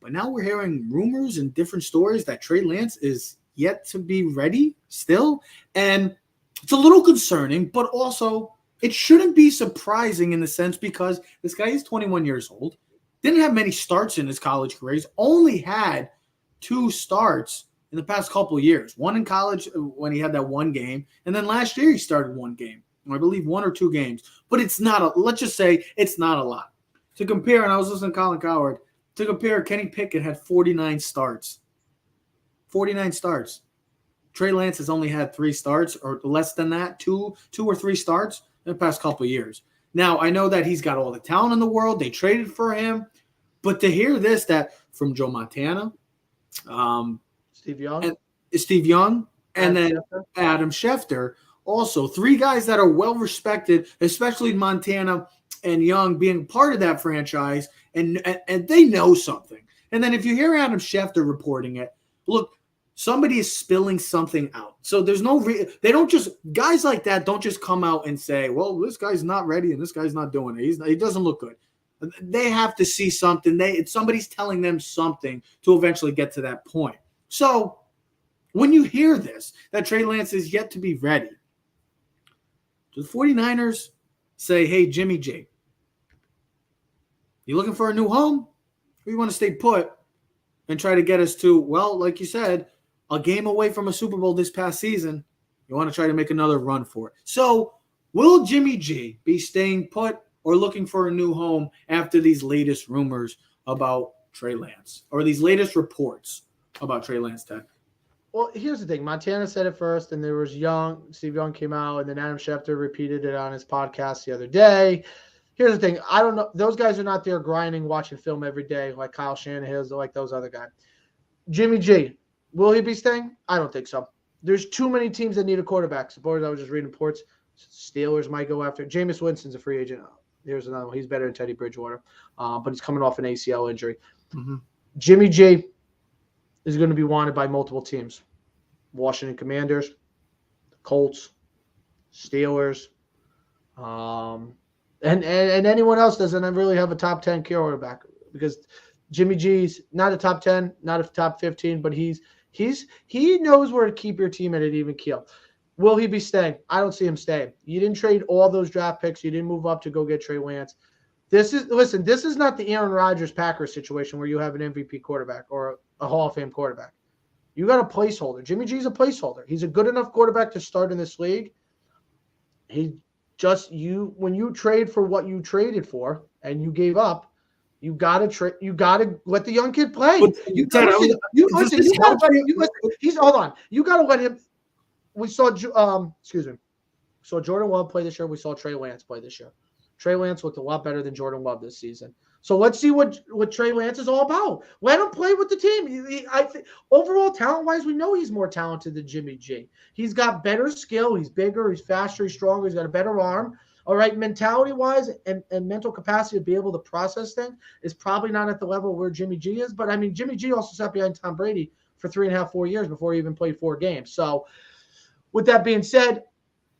But now we're hearing rumors and different stories that Trey Lance is yet to be ready still. And it's a little concerning, but also it shouldn't be surprising in the sense, because this guy is 21 years old, didn't have many starts in his college career. He's only had 2 starts in the past couple of years. One in college when he had that one game, and then last year he started one game, or I believe 1 or 2 games. But it's not let's just say it's not a lot. To compare, and I was listening to Colin Cowherd, to compare, Kenny Pickett had 49 starts. 49 starts. Trey Lance has only had 3 starts, or less than that, 2 or 3 starts in the past couple of years. Now, I know that he's got all the talent in the world. They traded for him. But to hear this, that from Joe Montana, Steve Young, and then Adam Schefter, also 3 guys that are well-respected, especially Montana and Young being part of that franchise, and they know something. And then if you hear Adam Schefter reporting it, look, somebody is spilling something out. So there's no they don't just – guys like that don't just come out and say, well, this guy's not ready and this guy's not doing it. He doesn't look good. They have to see something. Somebody's telling them something to eventually get to that point. So when you hear this, that Trey Lance is yet to be ready, do the 49ers say, hey, Jimmy G, you looking for a new home? Or you want to stay put and try to get us to, well, like you said, a game away from a Super Bowl this past season? You want to try to make another run for it. So will Jimmy G be staying put or looking for a new home after these latest rumors about Trey Lance, or these latest reports about Trey Lance Tech? Well, here's the thing. Montana said it first, and there was Steve Young came out, and then Adam Schefter repeated it on his podcast the other day. Here's the thing. I don't know. Those guys are not there grinding, watching film every day like Kyle Shanahan is, or like those other guys. Jimmy G, will he be staying? I don't think so. There's too many teams that need a quarterback. Suppose I was just reading reports. Steelers might go after. Jameis Winston's a free agent. Here's another one. He's better than Teddy Bridgewater, but he's coming off an ACL injury. Mm-hmm. Jimmy G is going to be wanted by multiple teams. Washington Commanders, Colts, Steelers, and anyone else doesn't really have a top 10 quarterback, because Jimmy G's not a top 10, not a top 15, but he knows where to keep your team at an even keel. Will he be staying? I don't see him staying. You didn't trade all those draft picks. You didn't move up to go get Trey Lance. This is not the Aaron Rodgers Packers situation where you have an MVP quarterback or a Hall of Fame quarterback. You got a placeholder. Jimmy G's a placeholder. He's a good enough quarterback to start in this league. When you trade for what you traded for and you gave up, you gotta let the young kid play. You gotta let him. we saw So Jordan Love play this year. We saw Trey Lance play this year. Trey Lance looked a lot better than Jordan Love this season. So let's see what Trey Lance is all about. Let him play with the team. I think overall talent-wise, we know he's more talented than Jimmy G. He's got better skill. He's bigger. He's faster. He's stronger. He's got a better arm. All right, mentality-wise and mental capacity to be able to process things is probably not at the level where Jimmy G is. But, I mean, Jimmy G also sat behind Tom Brady for 3.5, 4 years before he even played 4 games. So with that being said,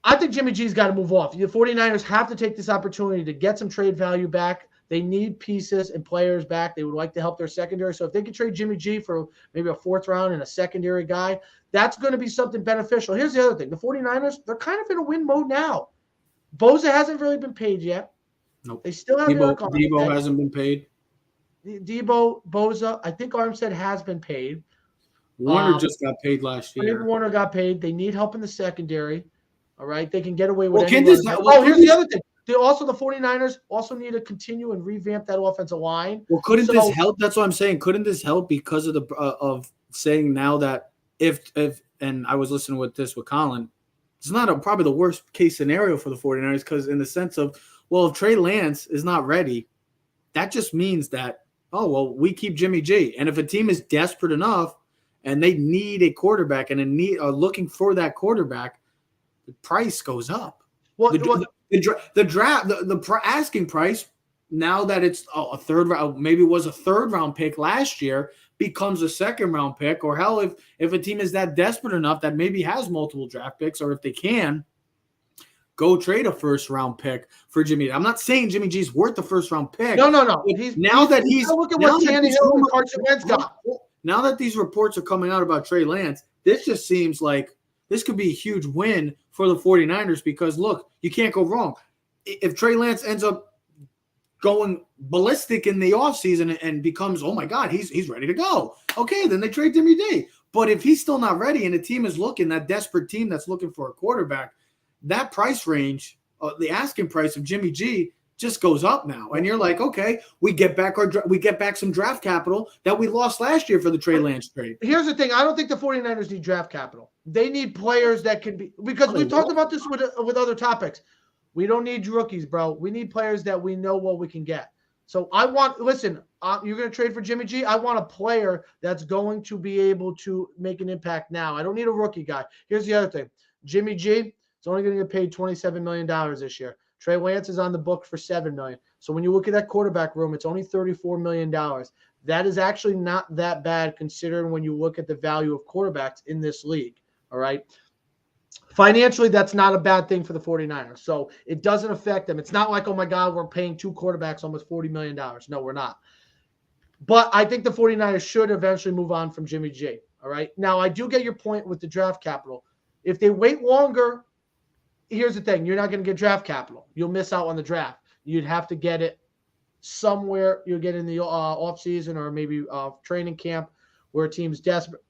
I think Jimmy G's got to move off. The 49ers have to take this opportunity to get some trade value back. They need pieces and players back. They would like to help their secondary. So if they can trade Jimmy G for maybe a 4th round and a secondary guy, that's going to be something beneficial. Here's the other thing. The 49ers, they're kind of in a win mode now. Bosa hasn't really been paid yet. Nope. They still have Debo hasn't been paid. Debo, Bosa, I think Armstead has been paid. Warner just got paid last year. Warner got paid. They need help in the secondary. All right, they can get away with here's the other thing. The 49ers also need to continue and revamp that offensive line. Well, couldn't this help? That's what I'm saying. Couldn't this help because of the of saying now that if and I was listening with Colin, it's not probably the worst case scenario for the 49ers because in the sense of, well, if Trey Lance is not ready, that just means that, we keep Jimmy G. And if a team is desperate enough and they need a quarterback and are looking for that quarterback, the price goes up. The asking price, now that it's a 3rd round, maybe it was a 3rd round pick last year, becomes a 2nd round pick. Or hell, if a team is that desperate enough that maybe has multiple draft picks, or if they can go trade a 1st round pick for Jimmy. I'm not saying Jimmy G's worth the 1st round pick. No. Look at what Tannehill and Carson Wentz got. Now that these reports are coming out about Trey Lance, this just seems like this could be a huge win for the 49ers because, look, you can't go wrong. If Trey Lance ends up going ballistic in the offseason and becomes, oh, my God, he's ready to go. Okay, then they trade Jimmy D. But if he's still not ready and the team is looking, that desperate team that's looking for a quarterback, that price range, the asking price of Jimmy G just goes up now. And you're like, okay, we get back some draft capital that we lost last year for the Trey Lance trade. Here's the thing. I don't think the 49ers need draft capital. They need players that can be – because we've talked about this with other topics. We don't need rookies, bro. We need players that we know what we can get. So you're going to trade for Jimmy G? I want a player that's going to be able to make an impact now. I don't need a rookie guy. Here's the other thing. Jimmy G is only going to get paid $27 million this year. Trey Lance is on the book for $7 million. So when you look at that quarterback room, it's only $34 million. That is actually not that bad considering when you look at the value of quarterbacks in this league. All right. Financially, that's not a bad thing for the 49ers. So it doesn't affect them. It's not like, oh my God, we're paying 2 quarterbacks almost $40 million. No, we're not. But I think the 49ers should eventually move on from Jimmy G. All right. Now, I do get your point with the draft capital. If they wait longer, here's the thing. You're not going to get draft capital. You'll miss out on the draft. You'd have to get it somewhere. You'll get in the offseason or maybe training camp where a team's desperate.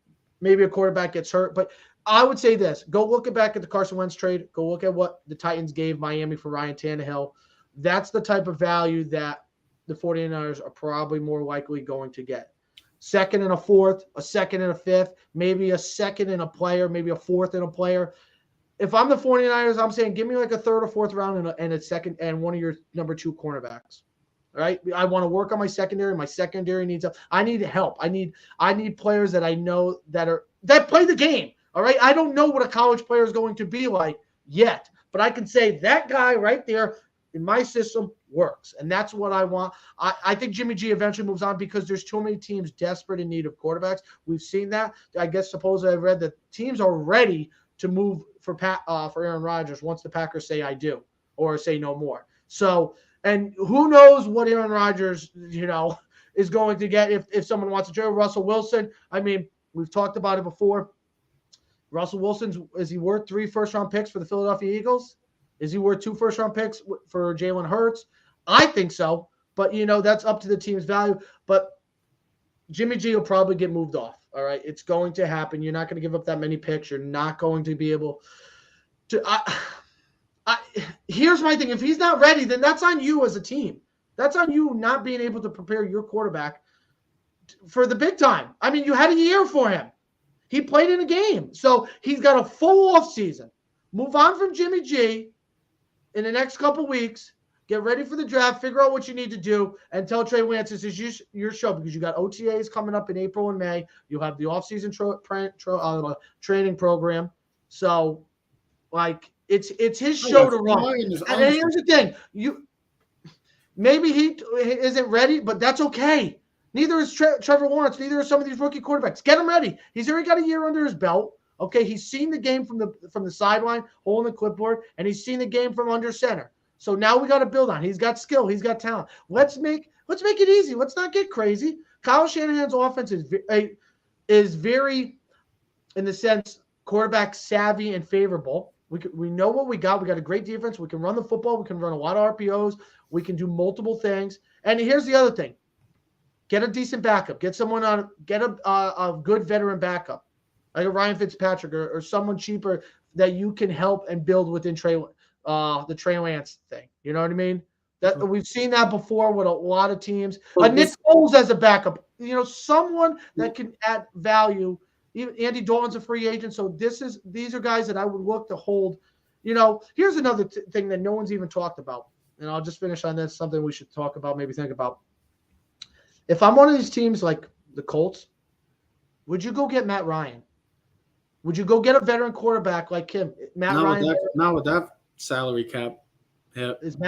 Maybe a quarterback gets hurt. But I would say this. Go look back at the Carson Wentz trade. Go look at what the Titans gave Miami for Ryan Tannehill. That's the type of value that the 49ers are probably more likely going to get. 2nd and a 4th, a 2nd and a 5th, maybe a 2nd and a player, maybe a 4th and a player. If I'm the 49ers, I'm saying give me like a 3rd or 4th round and a 2nd and one of your number 2 cornerbacks. All right. I want to work on my secondary. My secondary needs help. I need help. I need players that I know that play the game. All right. I don't know what a college player is going to be like yet, but I can say that guy right there in my system works. And that's what I want. I think Jimmy G eventually moves on because there's too many teams desperate in need of quarterbacks. We've seen that. I guess supposedly I've read that teams are ready to move for Aaron Rodgers once the Packers say I do or say no more. So, and who knows what Aaron Rodgers, is going to get if someone wants to trade Russell Wilson. I mean, we've talked about it before. Russell Wilson, is he worth 3 first-round picks for the Philadelphia Eagles? Is he worth 2 first-round picks for Jalen Hurts? I think so, but, that's up to the team's value. But Jimmy G will probably get moved off, all right? It's going to happen. You're not going to give up that many picks. You're not going to be able to here's my thing. If he's not ready, then that's on you as a team. That's on you not being able to prepare your quarterback for the big time. I mean, you had a year for him. He played in a game. So he's got a full offseason. Move on from Jimmy G in the next couple weeks. Get ready for the draft. Figure out what you need to do, and tell Trey Lance this is your show, because you got OTAs coming up in April and May. You'll have the offseason training program. So, like, it's his show to run. And here's the thing: maybe he isn't ready, but that's okay. Neither is Trevor Lawrence. Neither are some of these rookie quarterbacks. Get him ready. He's already got a year under his belt. Okay, he's seen the game from the sideline, holding the clipboard, and he's seen the game from under center. So now we got to build on. He's got skill. He's got talent. Let's make it easy. Let's not get crazy. Kyle Shanahan's offense is very, in the sense, quarterback savvy and favorable. We know what we got. We got a great defense. We can run the football. We can run a lot of RPOs. We can do multiple things. And here's the other thing: get a decent backup. Get someone on. Get a good veteran backup, like a Ryan Fitzpatrick or someone cheaper that you can help and build within the Trey Lance thing. You know what I mean? That we've seen that before with a lot of teams. Nick Foles as a backup, someone that can add value. Even Andy Dalton's a free agent, so these are guys that I would look to hold. Here's another thing that no one's even talked about, and I'll just finish on this. Something we should talk about, maybe think about. If I'm one of these teams like the Colts, would you go get Matt Ryan? Would you go get a veteran quarterback like him? Not with that salary cap. Yeah. Is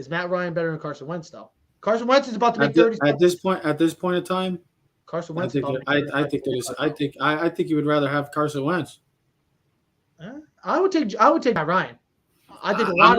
Matt Ryan better than Carson Wentz though? Carson Wentz is about to make 30. At this point in time, Carson Wentz. I think you would rather have Carson Wentz. I would take Matt Ryan. I think I'm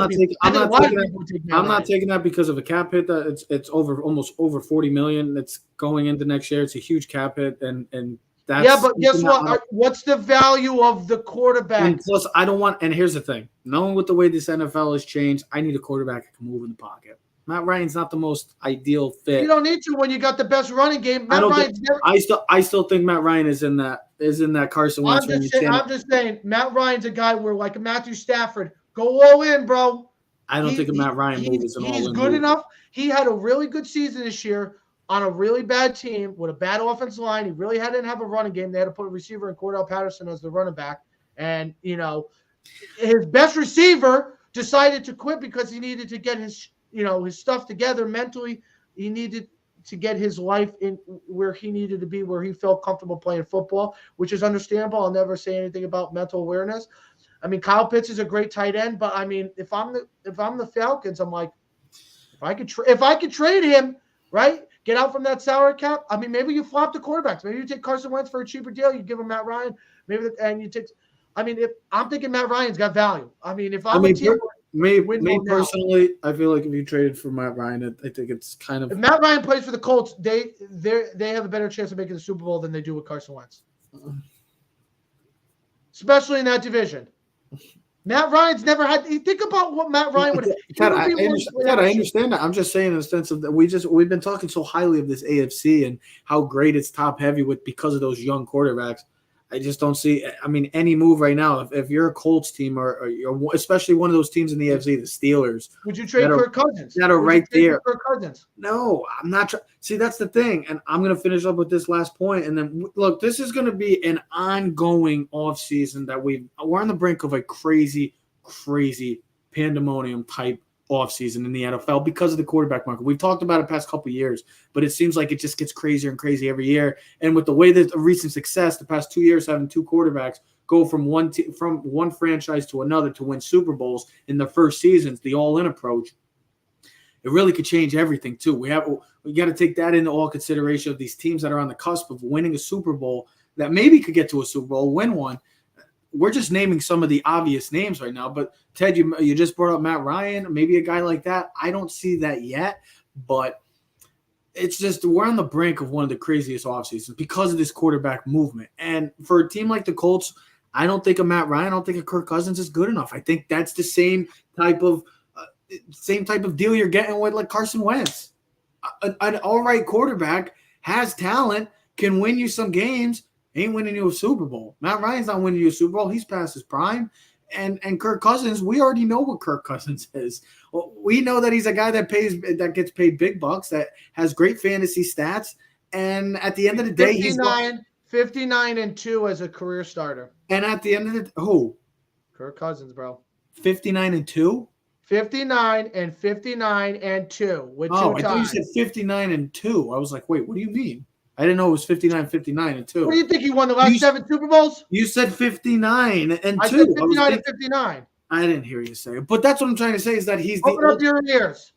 not taking that because of a cap hit that it's almost over $40 million. That's going into next year. It's a huge cap hit, and that's but guess what? What's the value of the quarterback? And plus, I don't want. And here's the thing: knowing what the way this NFL has changed, I need a quarterback that can move in the pocket. Matt Ryan's not the most ideal fit. You don't need to when you got the best running game. I still think Matt Ryan is in that Carson Wentz. I'm just saying Matt Ryan's a guy where, like Matthew Stafford, go all in, bro. I don't think a Matt Ryan move is an all in. He's good enough. He had a really good season this year on a really bad team with a bad offensive line. He really didn't have a running game. They had to put a receiver in Cordell Patterson as the running back. And, his best receiver decided to quit because he needed to get his stuff together mentally. He needed to get his life in where he needed to be, where he felt comfortable playing football, which is understandable. I'll never say anything about mental awareness. I mean, Kyle Pitts is a great tight end, but I mean, if I'm the Falcons, I'm like, if I could trade him, right? Get out from that salary cap. I mean, maybe you flop the quarterbacks. Maybe you take Carson Wentz for a cheaper deal. You give him Matt Ryan. If I'm thinking Matt Ryan's got value. I mean, if I'm a team. Me personally, I feel like if you traded for Matt Ryan, I think it's kind of. If Matt Ryan plays for the Colts, they have a better chance of making the Super Bowl than they do with Carson Wentz, especially in that division. Matt Ryan's never had. Think about what Matt Ryan would. I understand that. I'm just saying in the sense of that we've been talking so highly of this AFC and how great it's top heavy because of those young quarterbacks. I just don't see. I mean, any move right now. If you're a Colts team or you're especially one of those teams in the AFC, the Steelers, would you trade Kirk Cousins? That are right there. Kirk Cousins? No, I'm not. See, that's the thing, and I'm going to finish up with this last point, and then look, this is going to be an ongoing offseason that we're on the brink of a crazy pandemonium type offseason in the NFL because of the quarterback market. We've talked about it the past couple of years, but it seems like it just gets crazier and crazy every year. And with the way that the recent success, the past 2 years, having two quarterbacks go from one franchise to another to win Super Bowls in the first seasons, the all-in approach, it really could change everything too. We got to take that into all consideration of these teams that are on the cusp of winning a Super Bowl that maybe could get to a Super Bowl, win one. We're just naming some of the obvious names right now, but Ted, you just brought up Matt Ryan, maybe a guy like that. I don't see that yet, but it's just we're on the brink of one of the craziest offseasons because of this quarterback movement. And for a team like the Colts, I don't think a Matt Ryan, I don't think a Kirk Cousins is good enough. I think that's the same type of deal you're getting with like Carson Wentz. An all right quarterback has talent, can win you some games. Ain't winning you a Super Bowl. Matt Ryan's not winning you a Super Bowl. He's past his prime. And Kirk Cousins, we already know what Kirk Cousins is. We know that he's a guy that gets paid big bucks, that has great fantasy stats. And at the end of the day, 59-2 as a career starter. And at the end of the who? Kirk Cousins, bro. 59-2? 59-59-2 with Oh, two I thought you ties. said 59-2. I was like, wait, what do you mean? I didn't know it was 59-2. What do you think he won the last 7 Super Bowls? You said 59-2. I said 59-59. I didn't hear you say it, but that's what I'm trying to say is that he's Open up your ears.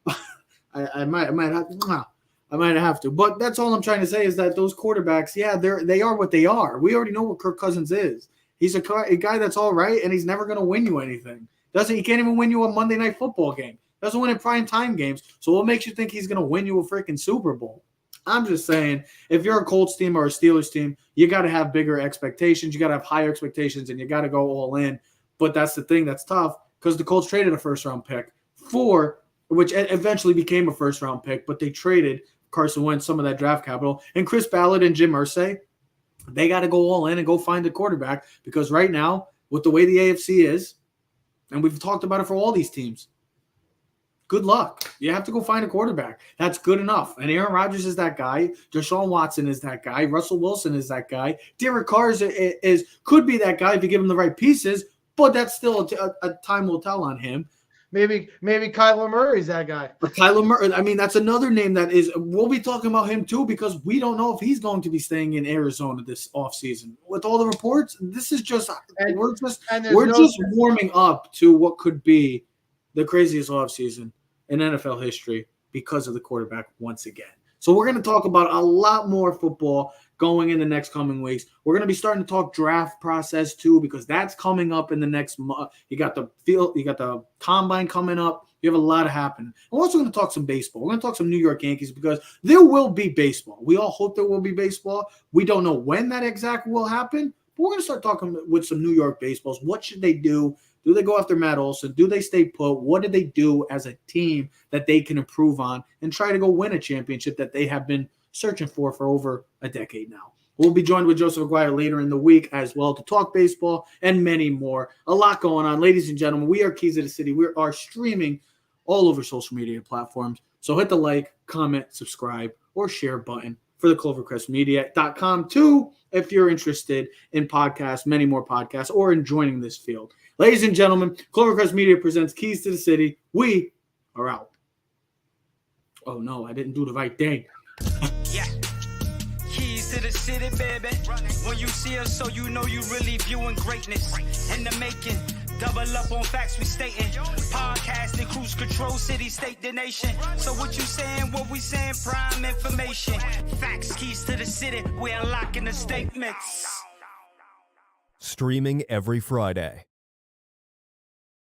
I might have to, but that's all I'm trying to say is that those quarterbacks, yeah, they are what they are. We already know what Kirk Cousins is. He's a guy that's all right, and he's never going to win you anything. He can't even win you a Monday Night Football game. Doesn't win in prime time games. So what makes you think he's going to win you a freaking Super Bowl? I'm just saying, if you're a Colts team or a Steelers team, you got to have bigger expectations. You got to have higher expectations, and you got to go all in. But that's the thing that's tough because the Colts traded a first-round pick which eventually became a first-round pick, but they traded Carson Wentz some of that draft capital. And Chris Ballard and Jim Irsay, they got to go all in and go find a quarterback because right now, with the way the AFC is, and we've talked about it for all these teams, good luck. You have to go find a quarterback. That's good enough. And Aaron Rodgers is that guy. Deshaun Watson is that guy. Russell Wilson is that guy. Derek Carr could be that guy if you give him the right pieces, but that's still a time will tell on him. Maybe Kyler Murray's that guy. But Kyler Murray, I mean, that's another name that is – we'll be talking about him too because we don't know if he's going to be staying in Arizona this offseason. With all the reports, this is just – we're just warming up to what could be the craziest offseason in NFL history because of the quarterback once again. So we're going to talk about a lot more football going in the next coming weeks. We're going to be starting to talk draft process too because that's coming up in the next month. You got the combine coming up. You have a lot happening. We're also going to talk some baseball. We're going to talk some New York Yankees because there will be baseball. We all hope there will be baseball. We don't know when that exact will happen, but we're going to start talking with some New York baseballs. What should they do? Do they go after Matt Olson? Do they stay put? What do they do as a team that they can improve on and try to go win a championship that they have been searching for over a decade now? We'll be joined with Joseph McGuire later in the week as well to talk baseball and many more. A lot going on. Ladies and gentlemen, we are Keys of the City. We are streaming all over social media platforms. So hit the like, comment, subscribe, or share button for the ClovercrestMedia.com too if you're interested in podcasts, many more podcasts, or in joining this field. Ladies and gentlemen, Clovercrest Media presents Keys to the City. We are out. Oh, no, I didn't do the right thing. Yeah. Keys to the city, baby. When you see us, so you know you really viewing greatness. In the making, double up on facts we stating. Podcasting, cruise control, city, state, the nation. So what you saying, what we saying, prime information. Facts, keys to the city, we unlocking the statements. Streaming every Friday.